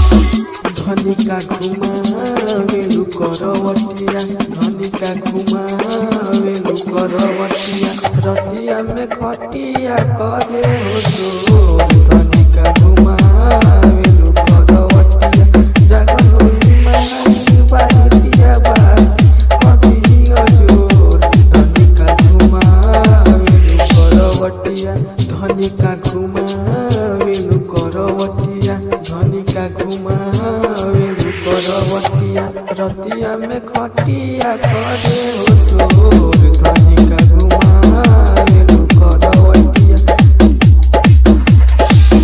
धनिका घुमावेलु करवटिया धनिका घुमावेलु करवटिया रतिया में खटिया करे हो सोर धनिका घुमावेलु करवटिया जागल होई माई बातिया बाती कभी अजोर धनिका घुमावेलु करवटिया धनिका घुमावेलु करवटिया धनिका घुमावेलु करवटिया रतिया में खटिया करे हो सोर धनिका घुमावेलु करवटिया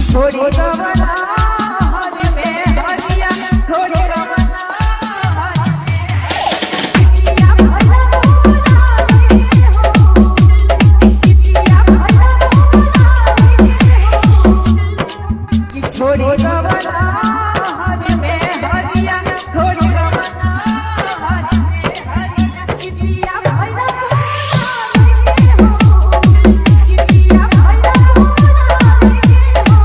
छोड़ी गवना हर में हरिया छोड़ी गवना हर में कितिया भला भोला रे हो कितिया भला भोला रे हो कि छोड़ी गवना हर में हरिया छोड़ी गवना हर में हरिया कितिया भला भोला रे हो कितिया भला भोला रे हो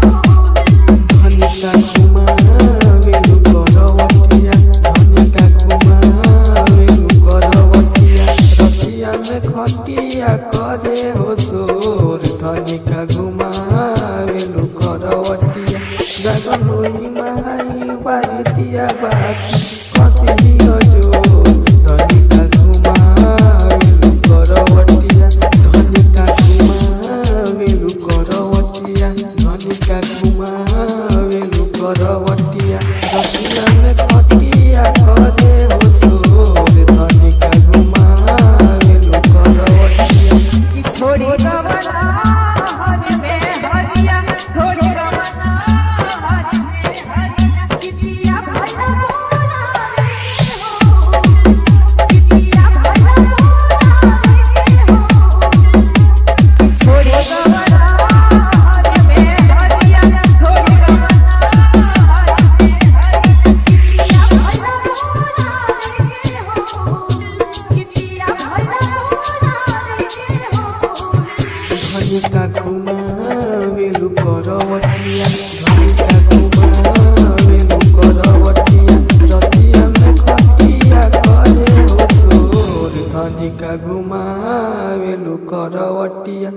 धनिका घुमावेलु करवटिया धनिका घुमावेलु करवटिया रतिया में खटिया करे हो सोर धनिका घुमावेलु करवटिया जागल होई माई बातिया बाती कथी अजोर धनिका घुमावेलु करवटिया धनिका घुमावेलु करवटिया धनिका घुमावेलु करवटिया रतिया में खटिया करे हो सोर धनिका घुमावेलु करवटिया कि छोड़ी गवना हर में हरिया छोड़ी गवना हर में हरिया कितिया भला भोला रे हो कितिया भला भोला रे हो कि छोड़ी गवना हर में हरिया छोड़ी गवना हर में हरिया कितिया भला भोला रे हो कितिया भला भोला रे हो धनिका घुमावेलु करवटिया धनिका घुमावेलु करवटिया रतिया में खटिया करे हो सोर धनिका घुमावेलु करवटिया।